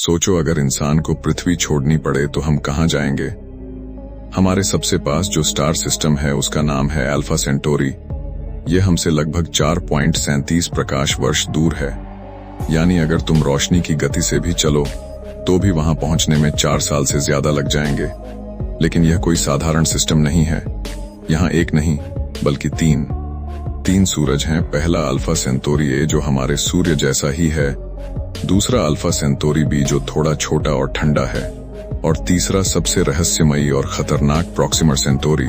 सोचो अगर इंसान को पृथ्वी छोड़नी पड़े तो हम कहां जाएंगे। हमारे सबसे पास जो स्टार सिस्टम है उसका नाम है अल्फा सेंटोरी। यह हमसे लगभग 4.37 प्रकाश वर्ष दूर है। यानी अगर तुम रोशनी की गति से भी चलो तो भी वहां पहुंचने में 4 साल से ज्यादा लग जाएंगे। लेकिन यह कोई साधारण सिस्टम नहीं है। यहाँ एक नहीं बल्कि तीन सूरज हैं। पहला अल्फा सेंटोरी ए जो हमारे सूर्य जैसा ही है, दूसरा अल्फा सेंटोरी बी जो थोड़ा छोटा और ठंडा है, और तीसरा सबसे रहस्यमयी और खतरनाक प्रॉक्सिमा सेंटोरी।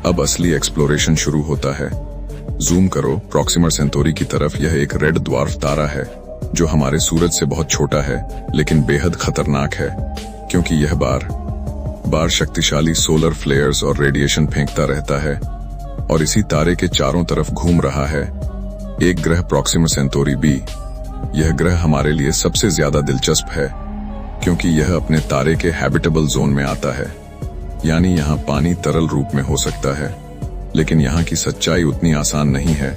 अब असली एक्सप्लोरेशन शुरू होता है। जूम करो प्रॉक्सिमा सेंटोरी की तरफ। यह एक रेड ड्वार्फ तारा है जो हमारे सूरज से बहुत छोटा है लेकिन बेहद खतरनाक है, क्योंकि यह बार शक्तिशाली सोलर फ्लेयर्स और रेडिएशन फेंकता रहता है और इसी तारे के चारों तरफ घूम रहा है। एक ग्रह प्रॉक्सिमा सेंटोरी बी। यह ग्रह हमारे लिए सबसे ज्यादा दिलचस्प है क्योंकि यह अपने तारे के हैबिटेबल जोन में आता है। यानी यहाँ पानी तरल रूप में हो सकता है, लेकिन यहाँ की सच्चाई उतनी आसान नहीं है।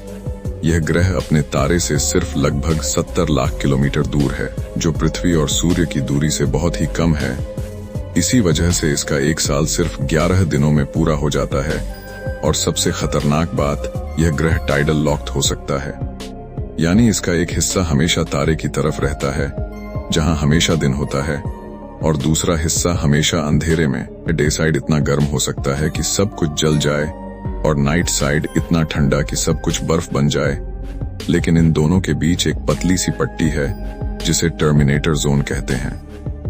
यह ग्रह अपने तारे से सिर्फ लगभग 70 लाख किलोमीटर दूर है, जो पृथ्वी और सूर्य की दूरी से बहुत ही कम है। इसी वजह से इसका एक साल सिर्फ 11 दिनों में पूरा हो जाता है। और सबसे खतरनाक बात, यह ग्रह टाइडल लॉक्ड हो सकता है। यानी इसका एक हिस्सा हमेशा तारे की तरफ रहता है जहां हमेशा दिन होता है, और दूसरा हिस्सा हमेशा अंधेरे में। डे साइड इतना गर्म हो सकता है कि सब कुछ जल जाए, और नाइट साइड इतना ठंडा कि सब कुछ बर्फ बन जाए। लेकिन इन दोनों के बीच एक पतली सी पट्टी है जिसे टर्मिनेटर जोन कहते हैं,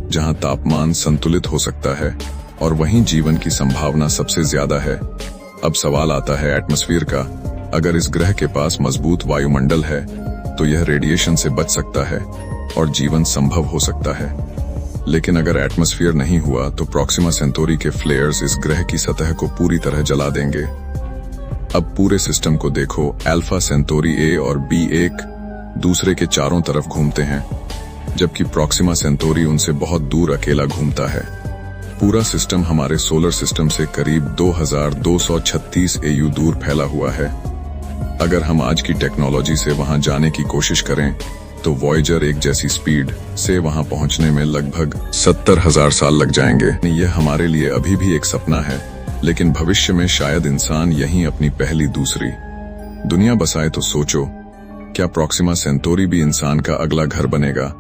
जहां तापमान संतुलित हो सकता है और वहीं जीवन की संभावना सबसे ज्यादा है। अब सवाल आता है एटमॉस्फेयर का। अगर इस ग्रह के पास मजबूत वायुमंडल है तो यह रेडिएशन से बच सकता है और जीवन संभव हो सकता है। लेकिन अगर एटमॉस्फेयर नहीं हुआ तो प्रॉक्सिमा सेंटोरी के फ्लेयर्स इस ग्रह की सतह को पूरी तरह जला देंगे। अब पूरे सिस्टम को देखो। अल्फा सेंटोरी ए और बी एक दूसरे के चारों तरफ घूमते हैं, जबकि प्रॉक्सिमा सेंटोरी उनसे बहुत दूर अकेला घूमता है। पूरा सिस्टम हमारे सोलर सिस्टम से करीब 2236 AU दूर फैला हुआ है। अगर हम आज की टेक्नोलॉजी से वहां जाने की कोशिश करें तो वॉयेजर एक जैसी स्पीड से वहां पहुंचने में लगभग 70,000 साल लग जाएंगे। यह हमारे लिए अभी भी एक सपना है, लेकिन भविष्य में शायद इंसान यहीं अपनी पहली दूसरी दुनिया बसाए। तो सोचो, क्या प्रॉक्सिमा सेंटोरी भी इंसान का अगला घर बनेगा,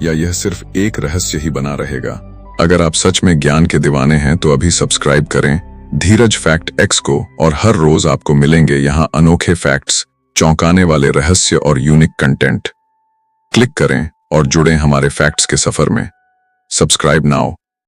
या यह सिर्फ एक रहस्य ही बना रहेगा? अगर आप सच में ज्ञान के दीवाने हैं तो अभी सब्सक्राइब करें धीरज फैक्ट एक्स को, और हर रोज आपको मिलेंगे यहाँ अनोखे फैक्ट्स, चौंकाने वाले रहस्य और यूनिक कंटेंट। क्लिक करें और जुड़ें हमारे फैक्ट्स के सफर में। Subscribe now.